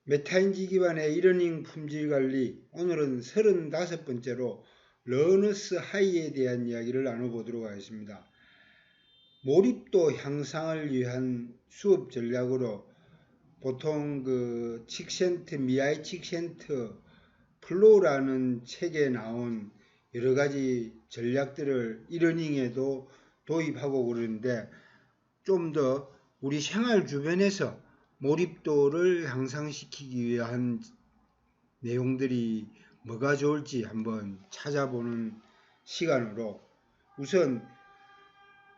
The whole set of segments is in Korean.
메타인지 기반의 이러닝 품질 관리, 오늘은 35번째로 러너스 하이에 대한 이야기를 나눠보도록 하겠습니다. 몰입도 향상을 위한 수업 전략으로 보통 칙센트, 미하이 칙센트 플로우라는 책에 나온 여러 가지 전략들을 이러닝에도 도입하고 그러는데, 좀 더 우리 생활 주변에서 몰입도를 향상시키기 위한 내용들이 뭐가 좋을지 한번 찾아보는 시간으로, 우선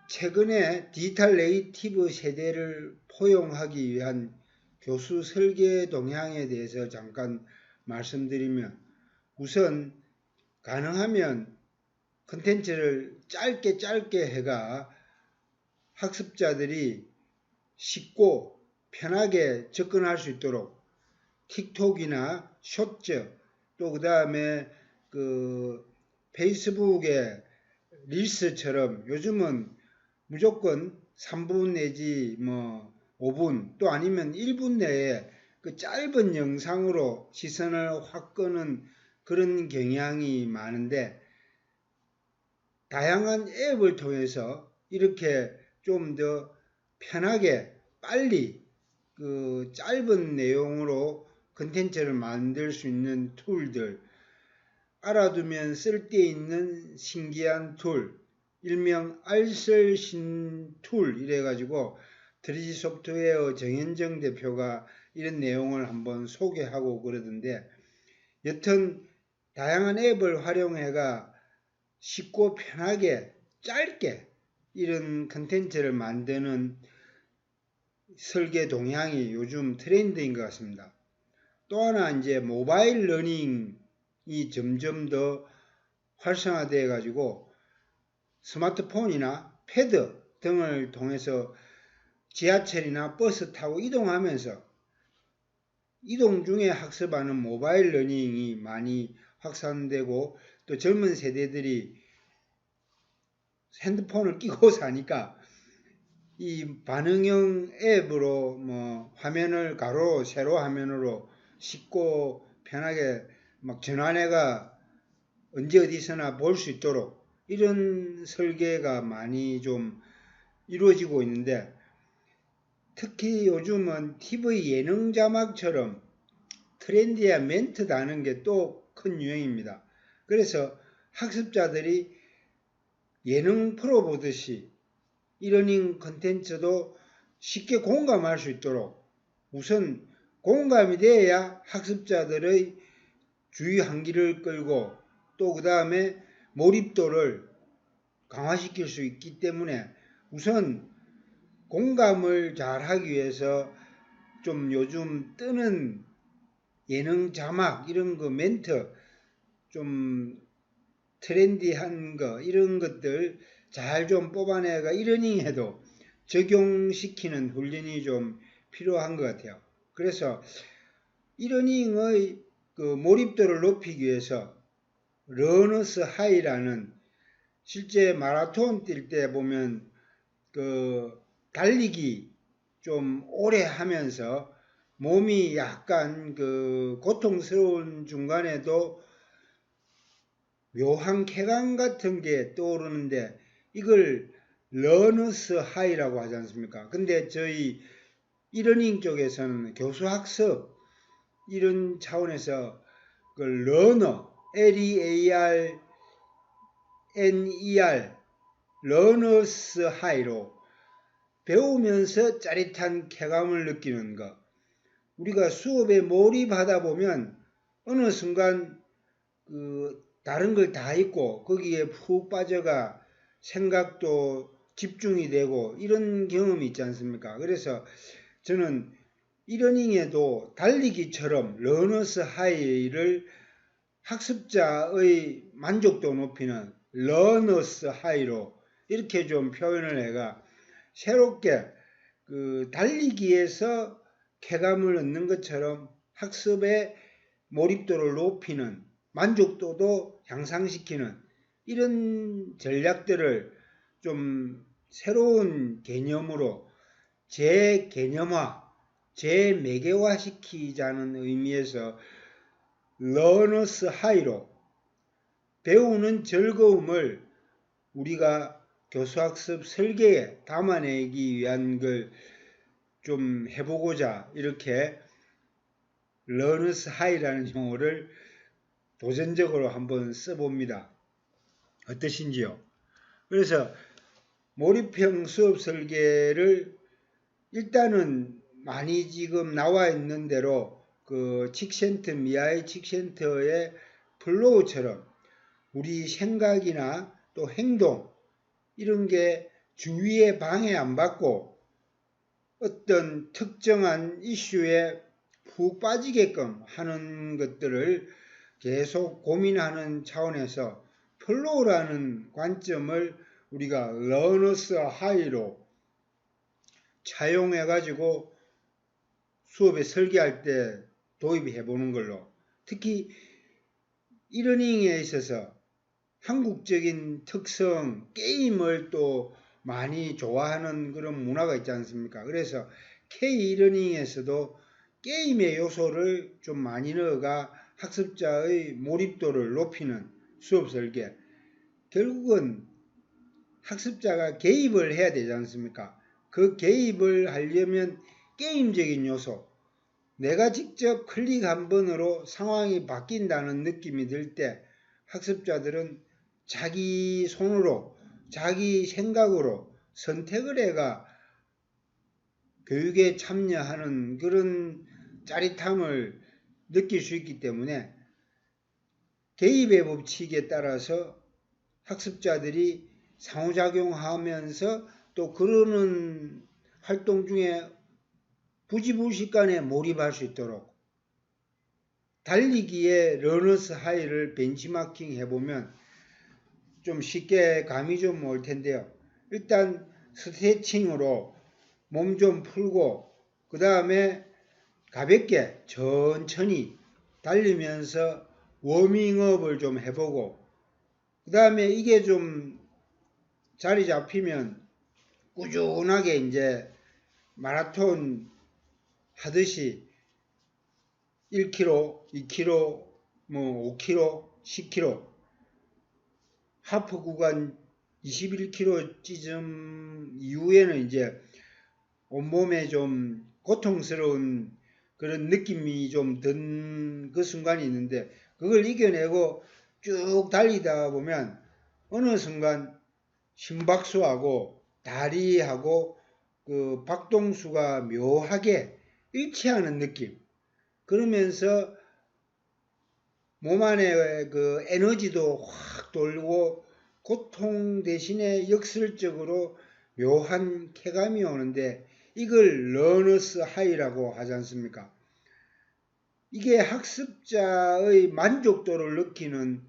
최근에 디지털 네이티브 세대를 포용하기 위한 교수 설계 동향에 대해서 잠깐 말씀드리면, 우선 가능하면 컨텐츠를 짧게 해가 학습자들이 쉽고 편하게 접근할 수 있도록 틱톡이나 숏츠, 또 그 다음에 페이스북의 릴스처럼 요즘은 무조건 3분 내지 5분, 또 아니면 1분 내에 그 짧은 영상으로 시선을 확 끄는 그런 경향이 많은데, 다양한 앱을 통해서 이렇게 좀 더 편하게 빨리 짧은 내용으로 컨텐츠를 만들 수 있는 툴들, 알아두면 쓸데있는 신기한 툴, 일명 알쓸신 툴 이래가지고 트리지 소프트웨어 정현정 대표가 이런 내용을 한번 소개하고 그러던데, 여튼 다양한 앱을 활용해가 쉽고 편하게 짧게 이런 컨텐츠를 만드는 설계 동향이 요즘 트렌드인 것 같습니다. 또 하나, 이제 모바일 러닝이 점점 더 활성화되어 가지고 스마트폰이나 패드 등을 통해서 지하철이나 버스 타고 이동하면서 이동 중에 학습하는 모바일 러닝이 많이 확산되고, 또 젊은 세대들이 핸드폰을 끼고 사니까 이 반응형 앱으로 화면을 가로 세로 화면으로 쉽고 편하게 막 전화내가 언제 어디서나 볼 수 있도록 이런 설계가 많이 좀 이루어지고 있는데, 특히 요즘은 TV 예능 자막처럼 트렌디한 멘트 다는 게 또 큰 유행입니다. 그래서 학습자들이 예능 프로 보듯이 이러닝 컨텐츠도 쉽게 공감할 수 있도록, 우선 공감이 돼야 학습자들의 주의 환기를 끌고 또 그 다음에 몰입도를 강화시킬 수 있기 때문에, 우선 공감을 잘 하기 위해서 좀 요즘 뜨는 예능 자막 이런 거 멘트 좀 트렌디한 거 이런 것들 잘 좀 뽑아내가 이러닝해도 적용시키는 훈련이 좀 필요한 것 같아요. 그래서 이러닝의 몰입도를 높이기 위해서 러너스 하이라는, 실제 마라톤 뛸 때 보면 달리기 좀 오래 하면서 몸이 약간 고통스러운 중간에도 묘한 쾌감 같은 게 떠오르는데, 이걸 러너스 하이라고 하지 않습니까? 근데 저희 이러닝 쪽에서는 교수학습 이런 차원에서 러너, LEARNER, 러너스 하이로 배우면서 짜릿한 쾌감을 느끼는 것. 우리가 수업에 몰입하다 보면 어느 순간 다른 걸 다 잊고 거기에 푹 빠져가 생각도 집중이 되고 이런 경험이 있지 않습니까? 그래서 저는 이러닝에도 달리기처럼 러너스 하이를 학습자의 만족도 높이는 러너스 하이로 이렇게 좀 표현을 해가 새롭게 달리기에서 쾌감을 얻는 것처럼 학습의 몰입도를 높이는, 만족도도 향상시키는 이런 전략들을 좀 새로운 개념으로 재개념화, 재매개화시키자는 의미에서 러너스 하이로 배우는 즐거움을 우리가 교수학습 설계에 담아내기 위한 걸 좀 해보고자 이렇게 러너스 하이라는 용어를 도전적으로 한번 써봅니다. 어떠신지요? 그래서 몰입형 수업 설계를 일단은 많이 지금 나와 있는 대로 그 칙센터, 미하일 칙센터의 플로우처럼 우리 생각이나 또 행동 이런 게 주위에 방해 안 받고 어떤 특정한 이슈에 푹 빠지게끔 하는 것들을 계속 고민하는 차원에서 플로우라는 관점을 우리가 러너스 하이로 차용해 가지고 수업에 설계할 때 도입해 보는 걸로, 특히 이러닝에 있어서 한국적인 특성 게임을 또 많이 좋아하는 그런 문화가 있지 않습니까? 그래서 K-러닝에서도 게임의 요소를 좀 많이 넣어가 학습자의 몰입도를 높이는 수업 설계. 결국은 학습자가 개입을 해야 되지 않습니까? 그 개입을 하려면 게임적인 요소, 내가 직접 클릭 한 번으로 상황이 바뀐다는 느낌이 들 때 학습자들은 자기 손으로 자기 생각으로 선택을 해가 교육에 참여하는 그런 짜릿함을 느낄 수 있기 때문에 개입의 법칙에 따라서 학습자들이 상호작용하면서 또 그러는 활동 중에 부지불식간에 몰입할 수 있도록 달리기의 러너스 하이를 벤치마킹 해보면 좀 쉽게 감이 좀 올 텐데요. 일단 스트레칭으로 몸 좀 풀고 그 다음에 가볍게 천천히 달리면서 워밍업을 좀 해보고 그 다음에 이게 좀 자리 잡히면 꾸준하게 이제 마라톤 하듯이 1km, 2km, 뭐 5km, 10km 하프 구간 21km쯤 이후에는 이제 온몸에 좀 고통스러운 그런 느낌이 좀 든 그 순간이 있는데 그걸 이겨내고 쭉 달리다 보면 어느 순간 심박수하고 다리하고 그 박동수가 묘하게 일치하는 느낌. 그러면서 몸 안에 그 에너지도 확 돌고 고통 대신에 역설적으로 묘한 쾌감이 오는데 이걸 러너스 하이라고 하지 않습니까? 이게 학습자의 만족도를 느끼는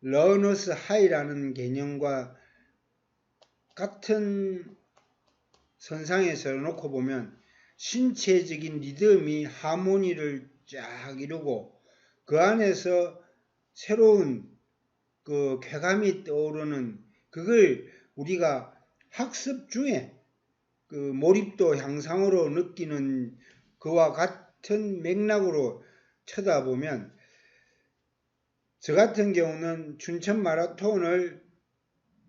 러너스 하이라는 개념과 같은 선상에서 놓고 보면 신체적인 리듬이 하모니를 쫙 이루고 그 안에서 새로운 그 쾌감이 떠오르는 그걸 우리가 학습 중에 그 몰입도 향상으로 느끼는 그와 같은 맥락으로 쳐다보면 저 같은 경우는 춘천 마라톤을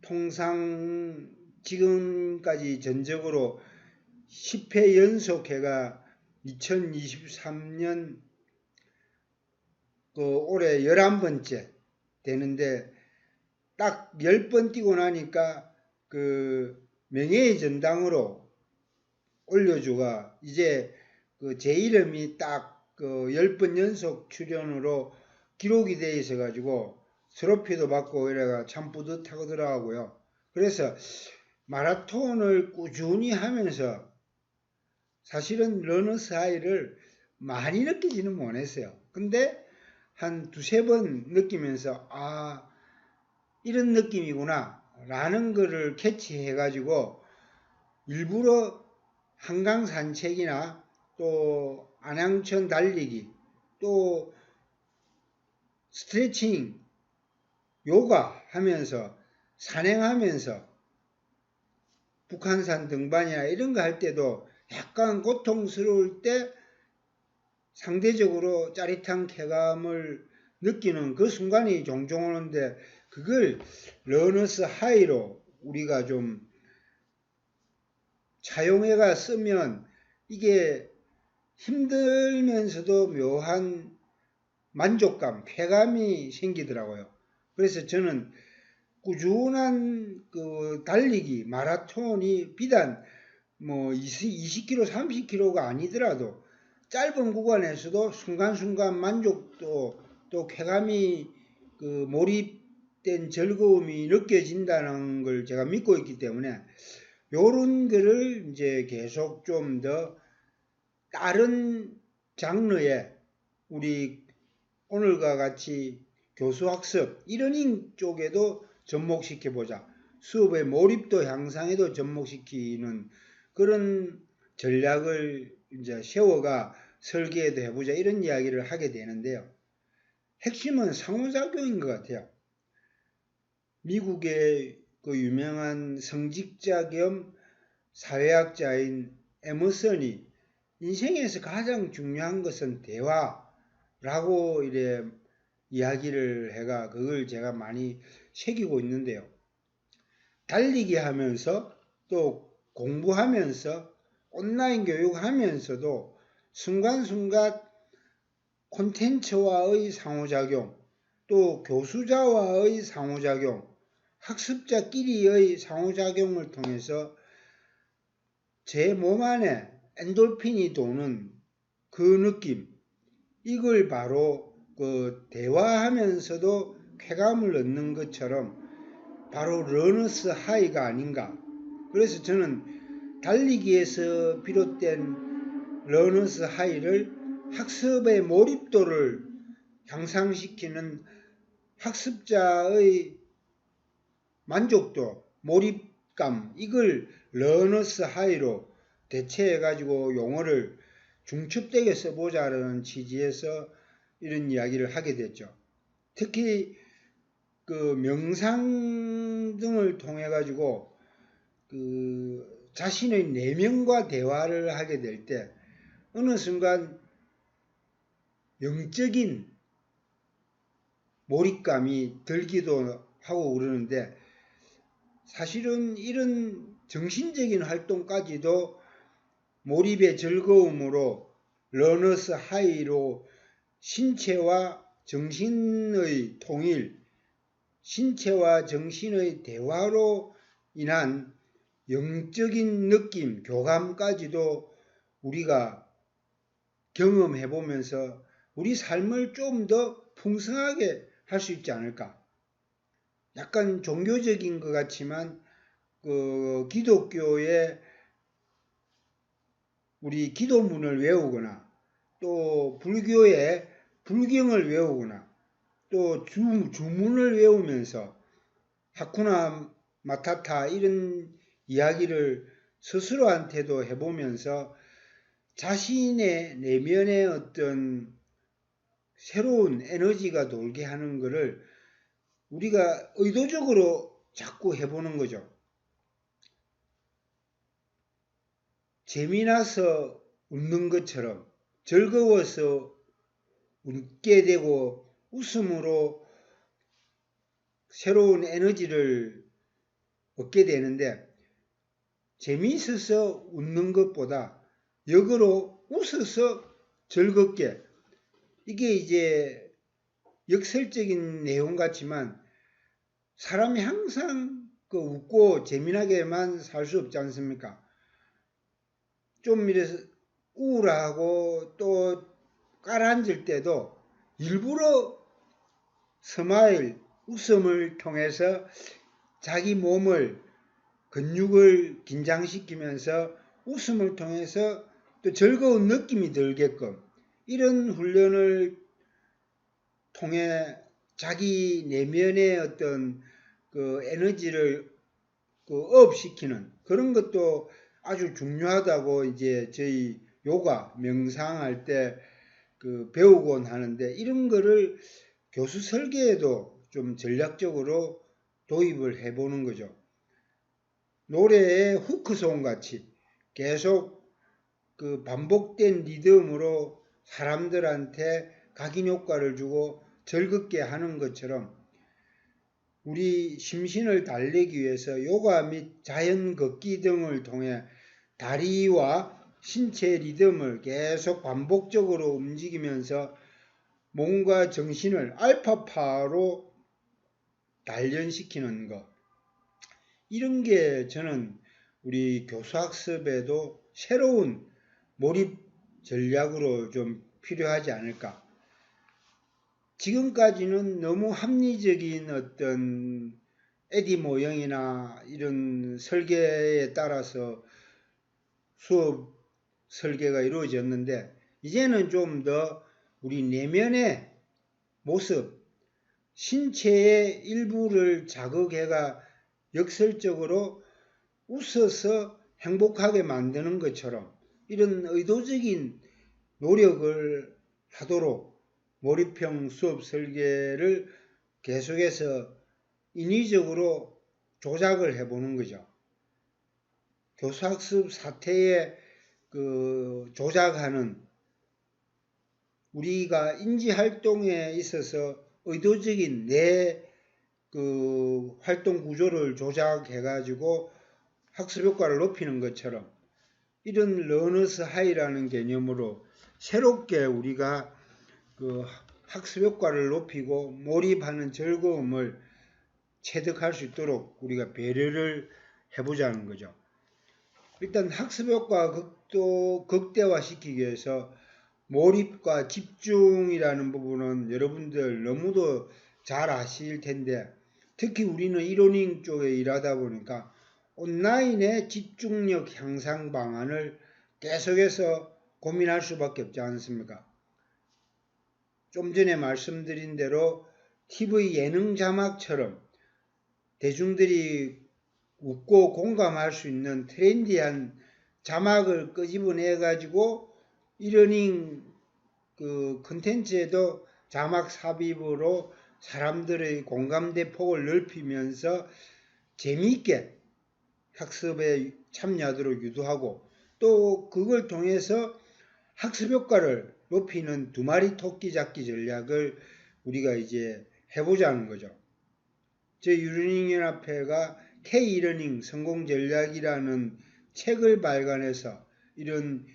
통상 지금까지 전적으로 10회 연속해가 2023년 그 올해 11번째 되는데 딱 10번 뛰고 나니까 그 명예의 전당으로 올려주가 이제 그 제 이름이 딱 그 10번 연속 출연으로 기록이 돼 있어 가지고 트로피도 받고 이래가 참 뿌듯하더라고요. 그래서 마라톤을 꾸준히 하면서 사실은 러너스 하이를 많이 느끼지는 못했어요. 근데 한 두세 번 느끼면서 아 이런 느낌이구나 라는 거를 캐치해 가지고 일부러 한강 산책이나 또 안양천 달리기 또 스트레칭 요가 하면서 산행하면서 북한산 등반이나 이런 거 할 때도 약간 고통스러울 때 상대적으로 짜릿한 쾌감을 느끼는 그 순간이 종종 오는데 그걸 러너스 하이로 우리가 좀 차용해가 쓰면 이게 힘들면서도 묘한 만족감, 쾌감이 생기더라고요. 그래서 저는 꾸준한 그 달리기, 마라톤이 비단 뭐 20km, 30km가 아니더라도 짧은 구간에서도 순간순간 만족도 또 쾌감이 그 몰입된 즐거움이 느껴진다는 걸 제가 믿고 있기 때문에 요런 거를 이제 계속 좀 더 다른 장르의 우리 오늘과 같이 교수학습, 이러닝 쪽에도 접목시켜보자. 수업의 몰입도 향상에도 접목시키는 그런 전략을 이제 세워가 설계도 해보자. 이런 이야기를 하게 되는데요. 핵심은 상호작용인 것 같아요. 미국의 그 유명한 성직자 겸 사회학자인 에머슨이 인생에서 가장 중요한 것은 대화라고 이래 이야기를 해가 그걸 제가 많이 새기고 있는데요. 달리기 하면서 또 공부하면서 온라인 교육하면서도 순간순간 콘텐츠와의 상호작용, 또 교수자와의 상호작용, 학습자끼리의 상호작용을 통해서 제 몸 안에 엔돌핀이 도는 그 느낌, 이걸 바로 그 대화하면서도 쾌감을 얻는 것처럼 바로 러너스 하이가 아닌가. 그래서 저는 달리기에서 비롯된 러너스 하이를 학습의 몰입도를 향상시키는 학습자의 만족도, 몰입감, 이걸 러너스 하이로 대체해가지고 용어를 중첩되게 써보자는 취지에서 이런 이야기를 하게 됐죠. 특히 그 명상 등을 통해 가지고 그 자신의 내면과 대화를 하게 될 때 어느 순간 영적인 몰입감이 들기도 하고 그러는데 사실은 이런 정신적인 활동까지도 몰입의 즐거움으로 러너스 하이로 신체와 정신의 통일, 신체와 정신의 대화로 인한 영적인 느낌, 교감까지도 우리가 경험해 보면서 우리 삶을 좀 더 풍성하게 할 수 있지 않을까. 약간 종교적인 것 같지만 그 기독교의 우리 기도문을 외우거나 또 불교의 불경을 외우거나 또 주문을 외우면서 하쿠나 마타타 이런 이야기를 스스로한테도 해보면서 자신의 내면의 어떤 새로운 에너지가 돌게 하는 것을 우리가 의도적으로 자꾸 해보는 거죠. 재미나서 웃는 것처럼 즐거워서 웃게 되고 웃음으로 새로운 에너지를 얻게 되는데 재미있어서 웃는 것보다 역으로 웃어서 즐겁게, 이게 이제 역설적인 내용 같지만 사람이 항상 그 웃고 재미나게만 살 수 없지 않습니까? 좀 이래서 우울하고 또 가라앉을 때도 일부러 스마일, 웃음을 통해서 자기 몸을, 근육을 긴장시키면서 웃음을 통해서 또 즐거운 느낌이 들게끔 이런 훈련을 통해 자기 내면의 어떤 그 에너지를 그 업시키는 그런 것도 아주 중요하다고 이제 저희 요가, 명상할 때 그 배우곤 하는데 이런 거를 교수 설계에도 좀 전략적으로 도입을 해보는 거죠. 노래의 후크송 같이 계속 그 반복된 리듬으로 사람들한테 각인 효과를 주고 즐겁게 하는 것처럼 우리 심신을 달래기 위해서 요가 및 자연 걷기 등을 통해 다리와 신체 리듬을 계속 반복적으로 움직이면서 몸과 정신을 알파파로 단련시키는 것. 이런 게 저는 우리 교수학습에도 새로운 몰입 전략으로 좀 필요하지 않을까. 지금까지는 너무 합리적인 어떤 에디 모형이나 이런 설계에 따라서 수업 설계가 이루어졌는데 이제는 좀 더 우리 내면의 모습, 신체의 일부를 자극해가 역설적으로 웃어서 행복하게 만드는 것처럼 이런 의도적인 노력을 하도록 몰입형 수업 설계를 계속해서 인위적으로 조작을 해보는 거죠. 교수학습 사태에 조작하는 우리가 인지활동에 있어서 의도적인 내 활동 구조를 조작해가지고 학습 효과를 높이는 것처럼 이런 러너스 하이라는 개념으로 새롭게 우리가 학습 효과를 높이고 몰입하는 즐거움을 체득할 수 있도록 우리가 배려를 해보자는 거죠. 일단 학습 효과 극대화시키기 위해서 몰입과 집중이라는 부분은 여러분들 너무도 잘 아실 텐데 특히 우리는 이러닝 쪽에 일하다 보니까 온라인의 집중력 향상 방안을 계속해서 고민할 수밖에 없지 않습니까? 좀 전에 말씀드린 대로 TV 예능 자막처럼 대중들이 웃고 공감할 수 있는 트렌디한 자막을 끄집어내 가지고 이러닝 컨텐츠에도 자막 삽입으로 사람들의 공감대 폭을 넓히면서 재미있게 학습에 참여하도록 유도하고 또 그걸 통해서 학습 효과를 높이는 두 마리 토끼 잡기 전략을 우리가 이제 해보자는 거죠. 저희 유러닝연합회가 K-러닝 성공 전략이라는 책을 발간해서 이런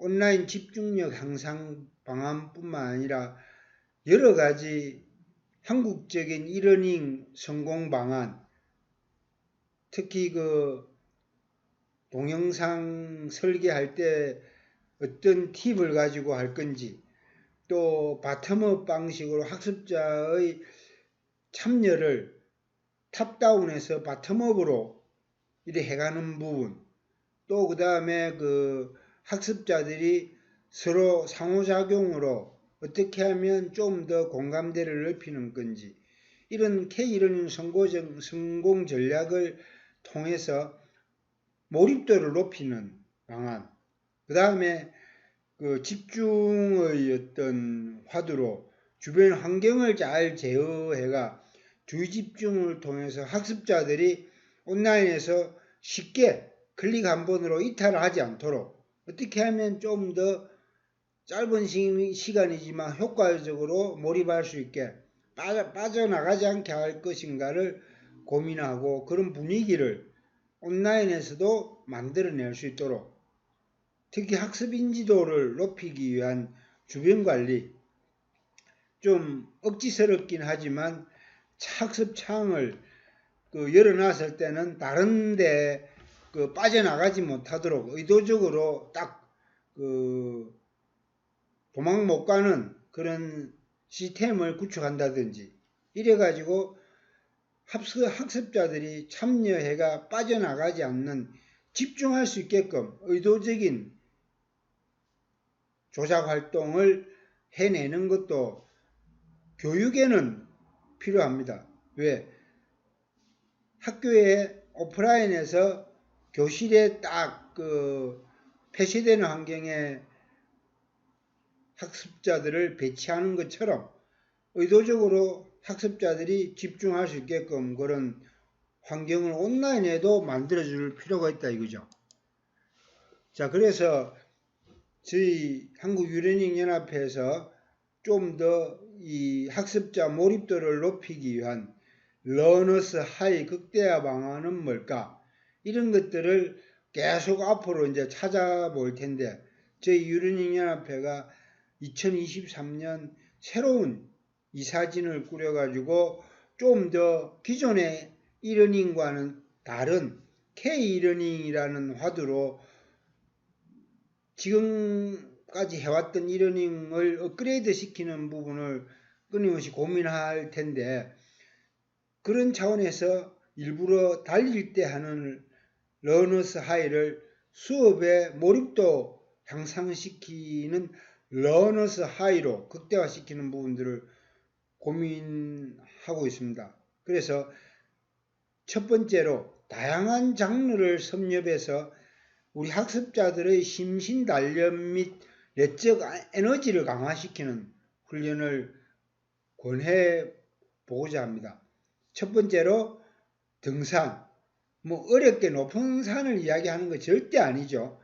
온라인 집중력 향상 방안뿐만 아니라 여러 가지 한국적인 이러닝 성공 방안, 특히 동영상 설계할 때 어떤 팁을 가지고 할 건지, 또 바텀업 방식으로 학습자의 참여를 탑다운해서 바텀업으로 이렇게 해가는 부분, 또 그 다음에 학습자들이 서로 상호작용으로 어떻게 하면 좀 더 공감대를 넓히는 건지 이런 K-러닝 성공 전략을 통해서 몰입도를 높이는 방안, 그 다음에 집중의 어떤 화두로 주변 환경을 잘 제어해가 주의 집중을 통해서 학습자들이 온라인에서 쉽게 클릭 한 번으로 이탈하지 않도록 어떻게 하면 좀 더 짧은 시간이지만 효과적으로 몰입할 수 있게 빠져나가지 않게 할 것인가를 고민하고 그런 분위기를 온라인에서도 만들어낼 수 있도록 특히 학습 인지도를 높이기 위한 주변 관리, 좀 억지스럽긴 하지만 학습 창을 열어놨을 때는 다른데 빠져나가지 못하도록 의도적으로 딱 도망 못 가는 그런 시스템을 구축한다든지 이래가지고 학습자들이 참여해가 빠져나가지 않는 집중할 수 있게끔 의도적인 조작 활동을 해내는 것도 교육에는 필요합니다. 왜? 학교에 오프라인에서 교실에 딱 폐쇄되는 환경에 학습자들을 배치하는 것처럼 의도적으로 학습자들이 집중할 수 있게끔 그런 환경을 온라인에도 만들어줄 필요가 있다 이거죠. 자, 그래서 저희 한국유래닝연합회에서 좀 더 이 학습자 몰입도를 높이기 위한 러너스 하이 극대화 방안은 뭘까? 이런 것들을 계속 앞으로 이제 찾아볼 텐데, 저희 유래닝연합회가 2023년 새로운 이사진을 꾸려가지고 좀 더 기존의 이러닝과는 다른 K-이러닝이라는 화두로 지금까지 해왔던 이러닝을 업그레이드 시키는 부분을 끊임없이 고민할 텐데, 그런 차원에서 일부러 달릴 때 하는 러너스 하이를 수업의 몰입도 향상시키는 러너스 하이로 극대화시키는 부분들을 고민하고 있습니다. 그래서 첫 번째로 다양한 장르를 섭렵해서 우리 학습자들의 심신 단련 및 내적 에너지를 강화시키는 훈련을 권해 보고자 합니다. 첫 번째로 등산, 뭐 어렵게 높은 산을 이야기하는 거 절대 아니죠.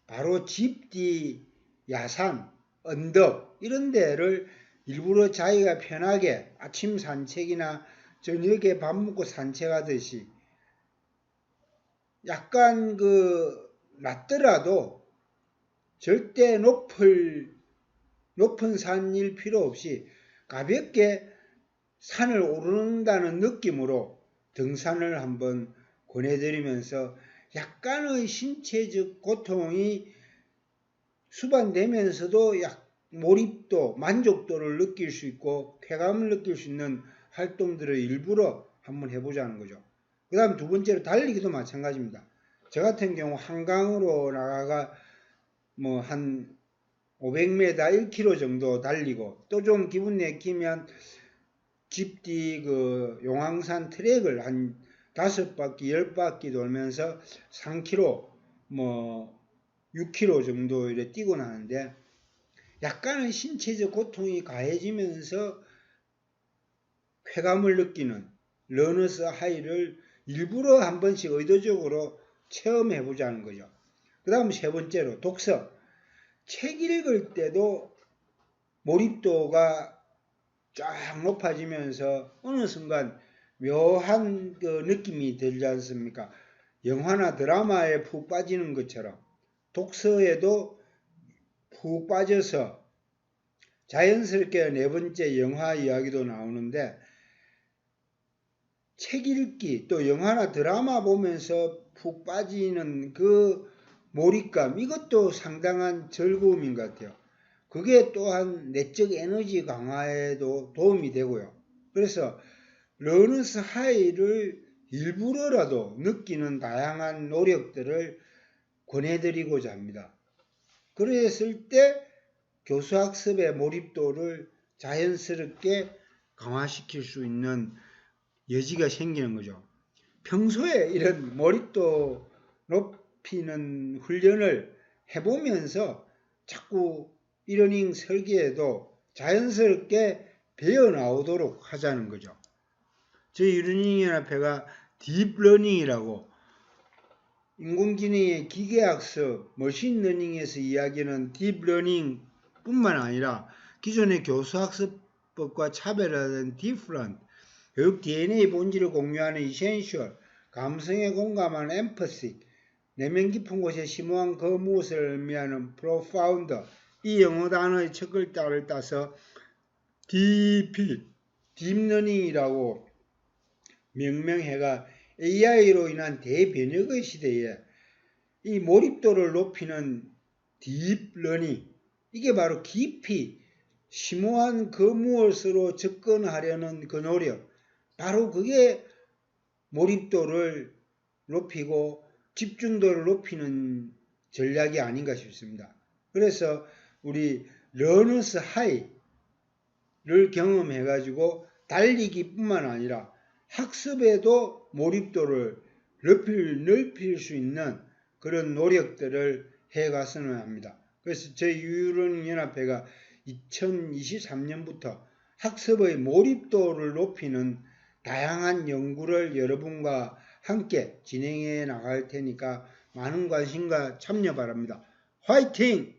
바로 집 뒤 야산, 언덕 이런 데를 일부러 자기가 편하게 아침 산책이나 저녁에 밥 먹고 산책하듯이 약간 낮더라도 절대 높은 산일 필요 없이 가볍게 산을 오른다는 느낌으로 등산을 한번 권해드리면서 약간의 신체적 고통이 수반되면서도 몰입도, 만족도를 느낄 수 있고 쾌감을 느낄 수 있는 활동들을 일부러 한번 해보자는 거죠. 그 다음 두 번째로 달리기도 마찬가지입니다. 저 같은 경우 한강으로 나가가 뭐 한 500m, 1km 정도 달리고 또 좀 기분 내키면 집 뒤 용왕산 트랙을 한 5바퀴, 10바퀴 돌면서 3km, 뭐 6km 정도 이렇게 뛰고 나는데 약간의 신체적 고통이 가해지면서 쾌감을 느끼는 러너스 하이를 일부러 한 번씩 의도적으로 체험해보자는 거죠. 그 다음 세 번째로 독서. 책 읽을 때도 몰입도가 쫙 높아지면서 어느 순간 묘한 느낌이 들지 않습니까? 영화나 드라마에 푹 빠지는 것처럼 독서에도 푹 빠져서 자연스럽게 네 번째 영화 이야기도 나오는데, 책 읽기 또 영화나 드라마 보면서 푹 빠지는 그 몰입감, 이것도 상당한 즐거움인 것 같아요. 그게 또한 내적 에너지 강화에도 도움이 되고요. 그래서 러너스 하이를 일부러라도 느끼는 다양한 노력들을 권해드리고자 합니다. 그랬을 때 교수학습의 몰입도를 자연스럽게 강화시킬 수 있는 여지가 생기는 거죠. 평소에 이런 몰입도 높이는 훈련을 해보면서 자꾸 이러닝 설계에도 자연스럽게 배어 나오도록 하자는 거죠. 저희 유러닝연합회가 딥러닝이라고 인공지능의 기계학습, 머신러닝에서 이야기하는 딥러닝 뿐만 아니라 기존의 교수학습법과 차별화된 디프런트, 교육 DNA 본질을 공유하는 이센셜, 감성에 공감하는 엠퍼시, 내면 깊은 곳에 심오한 그 무엇을 의미하는 프로파운드, 이 영어 단어의 첫 글자를 따서 딥러닝이라고 명명해가 AI로 인한 대변혁의 시대에 이 몰입도를 높이는 딥러닝, 이게 바로 깊이 심오한 그 무엇으로 접근하려는 그 노력, 바로 그게 몰입도를 높이고 집중도를 높이는 전략이 아닌가 싶습니다. 그래서 우리 러너스 하이를 경험해가지고 달리기뿐만 아니라 학습에도 몰입도를 넓힐 수 있는 그런 노력들을 해갔으면 합니다. 그래서 저희 유러닝연합회가 2023년부터 학습의 몰입도를 높이는 다양한 연구를 여러분과 함께 진행해 나갈 테니까 많은 관심과 참여 바랍니다. 화이팅!